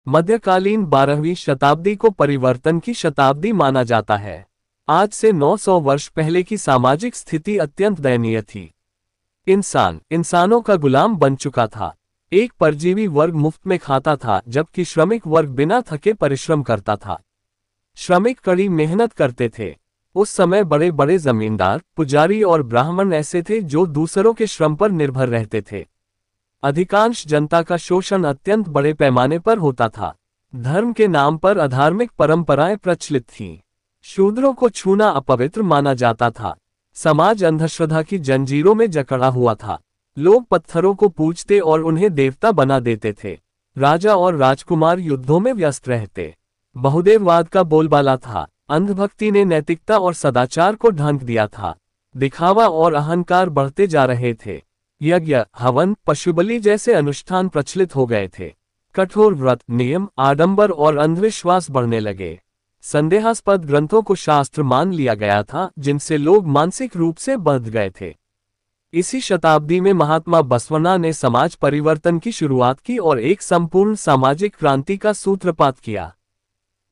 मध्यकालीन 12वीं शताब्दी को परिवर्तन की शताब्दी माना जाता है। आज से 900 वर्ष पहले की सामाजिक स्थिति अत्यंत दयनीय थी। इंसान इंसानों का गुलाम बन चुका था। एक परजीवी वर्ग मुफ्त में खाता था, जबकि श्रमिक वर्ग बिना थके परिश्रम करता था। श्रमिक कड़ी मेहनत करते थे। उस समय बड़े बड़े जमींदार, पुजारी और ब्राह्मण ऐसे थे जो दूसरों के श्रम पर निर्भर रहते थे। अधिकांश जनता का शोषण अत्यंत बड़े पैमाने पर होता था। धर्म के नाम पर अधार्मिक परंपराएं प्रचलित थीं। शूद्रों को छूना अपवित्र माना जाता था। समाज अंधश्रद्धा की जंजीरों में जकड़ा हुआ था। लोग पत्थरों को पूजते और उन्हें देवता बना देते थे। राजा और राजकुमार युद्धों में व्यस्त रहते। बहुदेववाद का बोलबाला था। अंधभक्ति ने नैतिकता और सदाचार को ढांक दिया था। दिखावा और अहंकार बढ़ते जा रहे थे। यज्ञ, हवन, पशुबलि जैसे अनुष्ठान प्रचलित हो गए थे। कठोर व्रत, नियम, आडंबर और अंधविश्वास बढ़ने लगे। संदेहास्पद ग्रंथों को शास्त्र मान लिया गया था, जिनसे लोग मानसिक रूप से बंध गए थे। इसी शताब्दी में महात्मा बसवण्णा ने समाज परिवर्तन की शुरुआत की और एक संपूर्ण सामाजिक क्रांति का सूत्रपात किया।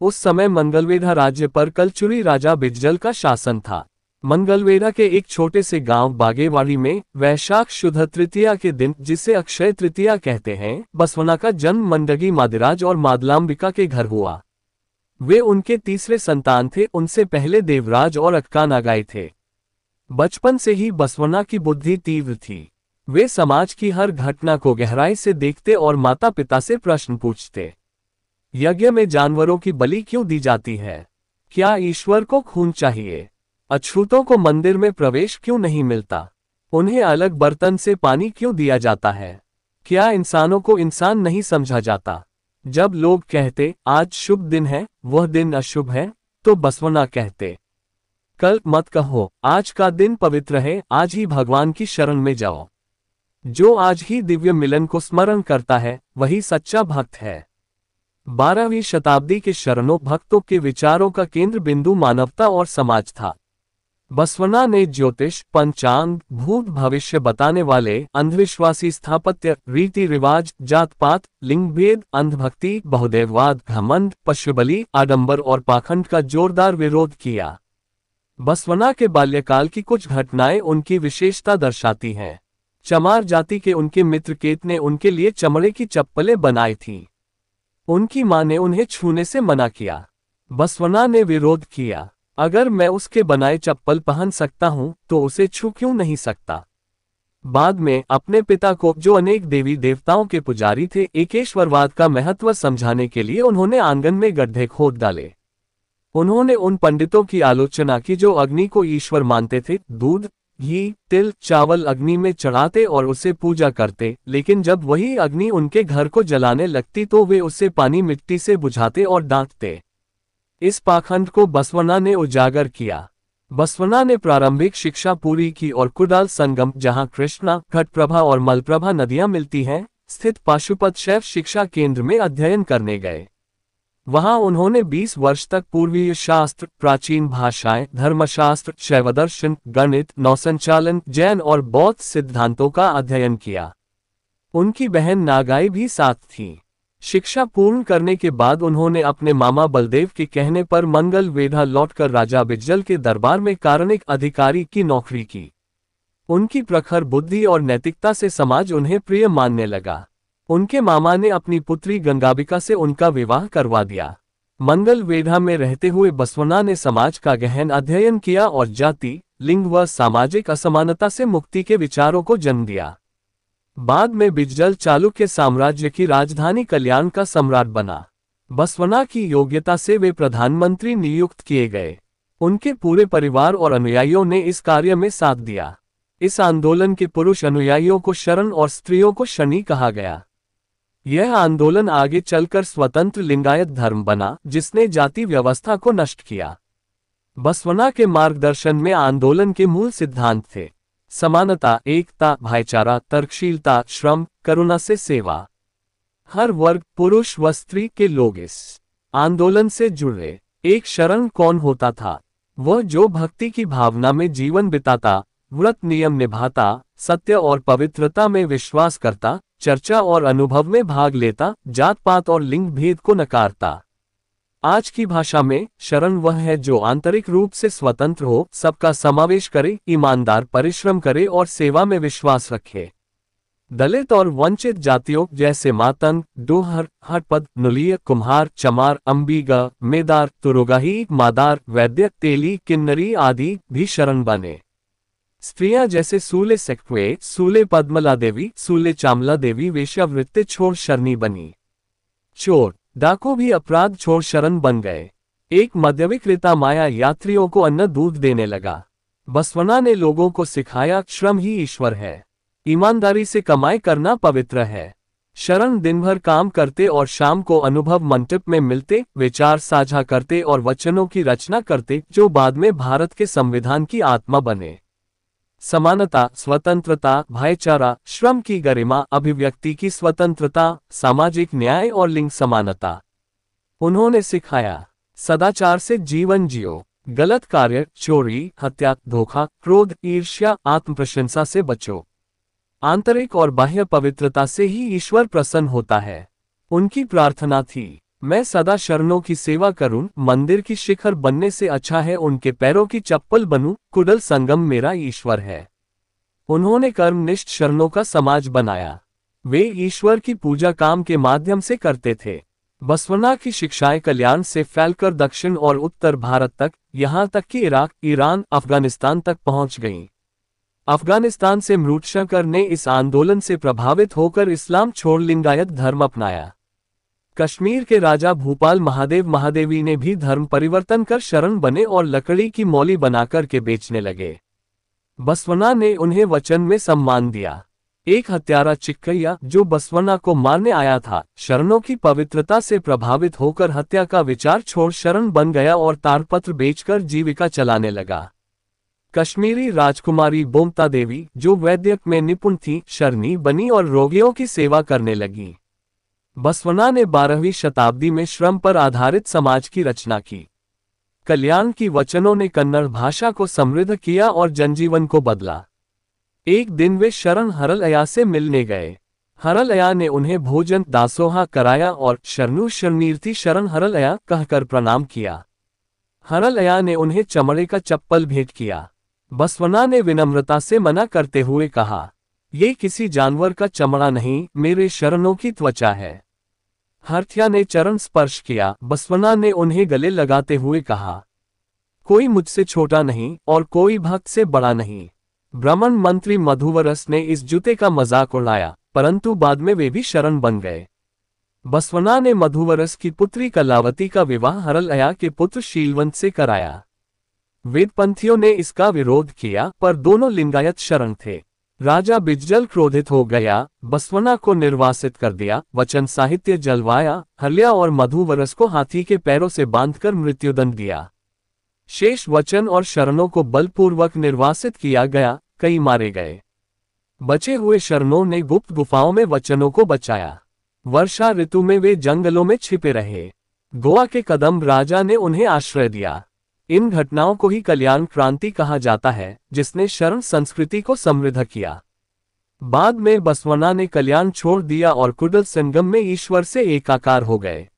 उस समय मंगलवेढा राज्य पर कलचुरी राजा बिज्जल का शासन था। मंगलवेढा के एक छोटे से गांव बागेवाड़ी में वैशाख शुद्ध तृतीया के दिन, जिसे अक्षय तृतीया कहते हैं, बसवण्णा का जन्म मंडगी मादिराज और मादलांबिका के घर हुआ। वे उनके तीसरे संतान थे। उनसे पहले देवराज और अक्का नागाई थे। बचपन से ही बसवण्णा की बुद्धि तीव्र थी। वे समाज की हर घटना को गहराई से देखते और माता पिता से प्रश्न पूछते। यज्ञ में जानवरों की बलि क्यों दी जाती है? क्या ईश्वर को खून चाहिए? अछूतों को मंदिर में प्रवेश क्यों नहीं मिलता? उन्हें अलग बर्तन से पानी क्यों दिया जाता है? क्या इंसानों को इंसान नहीं समझा जाता? जब लोग कहते आज शुभ दिन है, वह दिन अशुभ है, तो बसवण्णा कहते कल मत कहो, आज का दिन पवित्र है, आज ही भगवान की शरण में जाओ। जो आज ही दिव्य मिलन को स्मरण करता है, वही सच्चा भक्त है। 12वीं शताब्दी के शरणों भक्तों के विचारों का केंद्र बिंदु मानवता और समाज था। बसवण्णा ने ज्योतिष, पंचांग, भूत भविष्य बताने वाले, अंधविश्वासी स्थापत्य, रीति रिवाज, जात पात, लिंग भेद, अंधभक्ति, बहुदेववाद, घमंड, पशुबलि, आडंबर और पाखंड का जोरदार विरोध किया। बसवण्णा के बाल्यकाल की कुछ घटनाएं उनकी विशेषता दर्शाती हैं। चमार जाति के उनके मित्र केत ने उनके लिए चमड़े की चप्पलें बनाई थीं। उनकी मां ने उन्हें छूने से मना किया। बसवण्णा ने विरोध किया, अगर मैं उसके बनाए चप्पल पहन सकता हूं, तो उसे छू क्यों नहीं सकता? बाद में अपने पिता को, जो अनेक देवी देवताओं के पुजारी थे, एकेश्वरवाद का महत्व समझाने के लिए उन्होंने आंगन में गड्ढे खोद डाले। उन्होंने उन पंडितों की आलोचना की जो अग्नि को ईश्वर मानते थे। दूध, घी, तिल, चावल अग्नि में चढ़ाते और उसे पूजा करते, लेकिन जब वही अग्नि उनके घर को जलाने लगती तो वे उसे पानी मिट्टी से बुझाते और डांटते। इस पाखंड को बसवण्णा ने उजागर किया। बसवण्णा ने प्रारंभिक शिक्षा पूरी की और कुडाल संगम, जहां कृष्णा, घटप्रभा और मलप्रभा नदियां मिलती हैं, स्थित पाशुपत शैव शिक्षा केंद्र में अध्ययन करने गए। वहां उन्होंने 20 वर्ष तक पूर्वीय शास्त्र, प्राचीन भाषाएं, धर्मशास्त्र, शैवदर्शन, गणित, नौसंचालन, जैन और बौद्ध सिद्धांतों का अध्ययन किया। उनकी बहन नागाई भी साथ थी। शिक्षा पूर्ण करने के बाद उन्होंने अपने मामा बलदेव के कहने पर मंगलवेढा लौटकर राजा बिज्जल के दरबार में कारणिक अधिकारी की नौकरी की। उनकी प्रखर बुद्धि और नैतिकता से समाज उन्हें प्रिय मानने लगा। उनके मामा ने अपनी पुत्री गंगाबिका से उनका विवाह करवा दिया। मंगलवेढा में रहते हुए बसवण्णा ने समाज का गहन अध्ययन किया और जाति, लिंग व सामाजिक असमानता से मुक्ति के विचारों को जन्म दिया। बाद में बिज्जल चालुक्य साम्राज्य की राजधानी कल्याण का सम्राट बना। बसवण्णा की योग्यता से वे प्रधानमंत्री नियुक्त किए गए। उनके पूरे परिवार और अनुयायियों ने इस कार्य में साथ दिया। इस आंदोलन के पुरुष अनुयायियों को शरण और स्त्रियों को शनी कहा गया। यह आंदोलन आगे चलकर स्वतंत्र लिंगायत धर्म बना, जिसने जाति व्यवस्था को नष्ट किया। बसवण्णा के मार्गदर्शन में आंदोलन के मूल सिद्धांत थे समानता, एकता, भाईचारा, तर्कशीलता, श्रम, करुणा से सेवा। हर वर्ग, पुरुष व स्त्री के लोग इस आंदोलन से जुड़े। एक शरण कौन होता था? वह जो भक्ति की भावना में जीवन बिताता, व्रत नियम निभाता, सत्य और पवित्रता में विश्वास करता, चर्चा और अनुभव में भाग लेता, जात पात और लिंग भेद को नकारता। आज की भाषा में शरण वह है जो आंतरिक रूप से स्वतंत्र हो, सबका समावेश करे, ईमानदार परिश्रम करे और सेवा में विश्वास रखे। दलित और वंचित जातियों जैसे मातंग, डोहर, हटपद, नुलीय, कुम्हार, चमार, अंबिगा, मेदार, तुरुगाही, मादार, वैद्य, तेली, किन्नरी आदि भी शरण बने। स्त्रियां जैसे सूले सेक्वे, सूले पद्मला देवी, सूले चामला देवी वेश्यावृत्ति छोड़ शरणी बनी। चोर डाकू भी अपराध छोड़ शरण बन गए। एक मध्यविक्रेता माया यात्रियों को अन्न दूध देने लगा। बसवना ने लोगों को सिखाया, श्रम ही ईश्वर है, ईमानदारी से कमाई करना पवित्र है। शरण दिन भर काम करते और शाम को अनुभव मंटप में मिलते, विचार साझा करते और वचनों की रचना करते जो बाद में भारत के संविधान की आत्मा बने। समानता, स्वतंत्रता, भाईचारा, श्रम की गरिमा, अभिव्यक्ति की स्वतंत्रता, सामाजिक न्याय और लिंग समानता। उन्होंने सिखाया, सदाचार से जीवन जियो, गलत कार्य, चोरी, हत्या, धोखा, क्रोध, ईर्ष्या, आत्मप्रशंसा से बचो। आंतरिक और बाह्य पवित्रता से ही ईश्वर प्रसन्न होता है। उनकी प्रार्थना थी, मैं सदा शरणों की सेवा करूं, मंदिर की शिखर बनने से अच्छा है उनके पैरों की चप्पल बनूं, कुडल संगम मेरा ईश्वर है। उन्होंने कर्मनिष्ठ शरणों का समाज बनाया। वे ईश्वर की पूजा काम के माध्यम से करते थे। बसवना की शिक्षाएं कल्याण से फैलकर दक्षिण और उत्तर भारत तक, यहां तक कि इराक, ईरान, अफगानिस्तान तक पहुंच गईं। अफगानिस्तान से मृतशंकर ने इस आंदोलन से प्रभावित होकर इस्लाम छोड़ लिंगायत धर्म अपनाया। कश्मीर के राजा भूपाल महादेव महादेवी ने भी धर्म परिवर्तन कर शरण बने और लकड़ी की मौली बनाकर के बेचने लगे। बसवना ने उन्हें वचन में सम्मान दिया। एक हत्यारा चिक्कैया जो बसवना को मारने आया था, शरणों की पवित्रता से प्रभावित होकर हत्या का विचार छोड़ शरण बन गया और ताड़पत्र बेचकर जीविका चलाने लगा। कश्मीरी राजकुमारी बोमता देवी जो वैद्यक में निपुण थी, शरणी बनी और रोगियों की सेवा करने लगी। बसवना ने 12वीं शताब्दी में श्रम पर आधारित समाज की रचना की। कल्याण की वचनों ने कन्नड़ भाषा को समृद्ध किया और जनजीवन को बदला। एक दिन वे शरण हरलया से मिलने गए। हरलया ने उन्हें भोजन दासोहा कराया और शरणु शरणीर्थी शरण हरलया कहकर प्रणाम किया। हरलया ने उन्हें चमड़े का चप्पल भेंट किया। बसवना ने विनम्रता से मना करते हुए कहा, ये किसी जानवर का चमड़ा नहीं, मेरे शरणों की त्वचा है। हरथिया ने चरण स्पर्श किया। बसवना ने उन्हें गले लगाते हुए कहा, कोई मुझसे छोटा नहीं और कोई भक्त से बड़ा नहीं। ब्राह्मण मंत्री मधुवरस ने इस जूते का मजाक उड़ाया, परंतु बाद में वे भी शरण बन गए। बसवना ने मधुवरस की पुत्री कलावती का विवाह हरलया के पुत्र शीलवंत से कराया। वेदपंथियों ने इसका विरोध किया, पर दोनों लिंगायत शरण थे। राजा बिजजल क्रोधित हो गया, बसवना को निर्वासित कर दिया, वचन साहित्य जलवाया, हरल्या और मधुवरस को हाथी के पैरों से बांधकर मृत्युदंड दिया। शेष वचन और शरणों को बलपूर्वक निर्वासित किया गया, कई मारे गए। बचे हुए शरणों ने गुप्त गुफाओं में वचनों को बचाया। वर्षा ऋतु में वे जंगलों में छिपे रहे। गोवा के कदम राजा ने उन्हें आश्रय दिया। इन घटनाओं को ही कल्याण क्रांति कहा जाता है, जिसने शरण संस्कृति को समृद्ध किया। बाद में बसवना ने कल्याण छोड़ दिया और कुडल संगम में ईश्वर से एकाकार हो गए।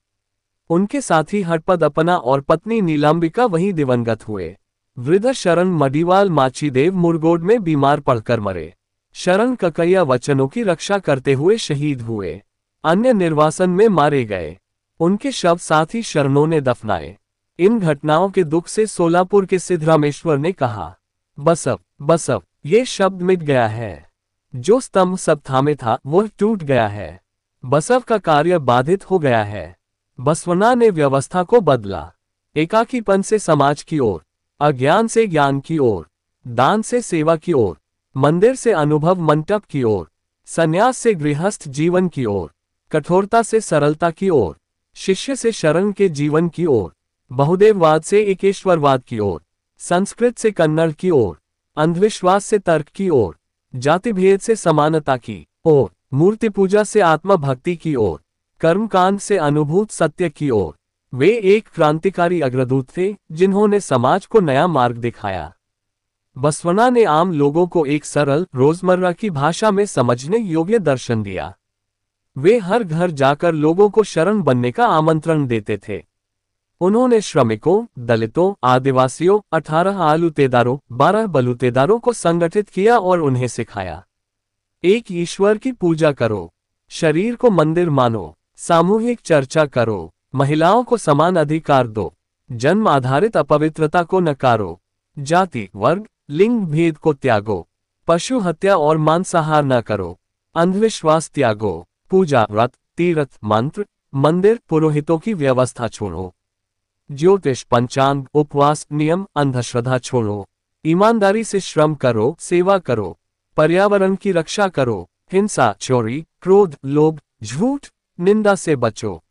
उनके साथी हटपद अपना और पत्नी नीलांबिका वहीं दिवंगत हुए। वृद्ध शरण मडीवाल माचीदेव मुरगोड में बीमार पड़कर मरे। शरण ककैया वचनों की रक्षा करते हुए शहीद हुए। अन्य निर्वासन में मारे गए। उनके शव साथी शरणों ने दफनाए। इन घटनाओं के दुख से सोलापुर के सिद्धरामेश्वर ने कहा, बसव बसव, ये शब्द मिट गया है। जो स्तंभ सब थामे था वह टूट गया है। बसव का कार्य बाधित हो गया है। बसवना ने व्यवस्था को बदला। एकाकीपन से समाज की ओर, अज्ञान से ज्ञान की ओर, दान से सेवा की ओर, मंदिर से अनुभव मंटप की ओर, संन्यास से गृहस्थ जीवन की ओर, कठोरता से सरलता की ओर, शिष्य से शरण के जीवन की ओर, बहुदेववाद से एकेश्वरवाद की ओर, संस्कृत से कन्नड़ की ओर, अंधविश्वास से तर्क की ओर, जातिभेद से समानता की ओर, मूर्ति पूजा से आत्मभक्ति की ओर, कर्मकांड से अनुभूत सत्य की ओर। वे एक क्रांतिकारी अग्रदूत थे, जिन्होंने समाज को नया मार्ग दिखाया। बसवण्णा ने आम लोगों को एक सरल, रोजमर्रा की भाषा में समझने योग्य दर्शन दिया। वे हर घर जाकर लोगों को शरण बनने का आमंत्रण देते थे। उन्होंने श्रमिकों, दलितों, आदिवासियों, 18 आलूतेदारों, 12 बलूतेदारों को संगठित किया और उन्हें सिखाया, एक ईश्वर की पूजा करो, शरीर को मंदिर मानो, सामूहिक चर्चा करो, महिलाओं को समान अधिकार दो, जन्म आधारित अपवित्रता को नकारो, जाति, वर्ग, लिंग भेद को त्यागो, पशु हत्या और मांसाहार न करो, अंधविश्वास त्यागो, पूजा, व्रत, तीर्थ, मंत्र, मंदिर, पुरोहितों की व्यवस्था छोड़ो, ज्योतिष, पंचांग, उपवास, नियम, अंधश्रद्धा छोड़ो, ईमानदारी से श्रम करो, सेवा करो, पर्यावरण की रक्षा करो, हिंसा, चोरी, क्रोध, लोभ, झूठ, निंदा से बचो,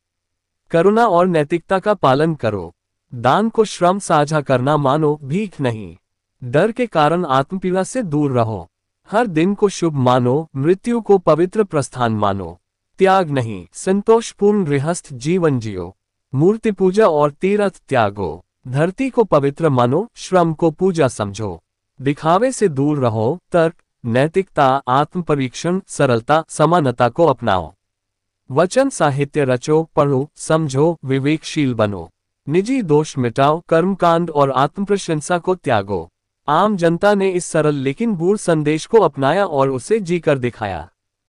करुणा और नैतिकता का पालन करो, दान को श्रम साझा करना मानो, भीख नहीं, डर के कारण आत्मपीड़ा से दूर रहो, हर दिन को शुभ मानो, मृत्यु को पवित्र प्रस्थान मानो, त्याग नहीं, संतोषपूर्ण गृहस्थ जीवन जियो, मूर्ति पूजा और तीर्थ त्यागो, धरती को पवित्र मानो, श्रम को पूजा समझो, दिखावे से दूर रहो, तर्क, नैतिकता, आत्मपरीक्षण, सरलता, समानता को अपनाओ, वचन साहित्य रचो, पढ़ो, समझो, विवेकशील बनो, निजी दोष मिटाओ, कर्मकांड और आत्मप्रशंसा को त्यागो। आम जनता ने इस सरल लेकिन गूढ़ संदेश को अपनाया और उसे जीकर दिखाया।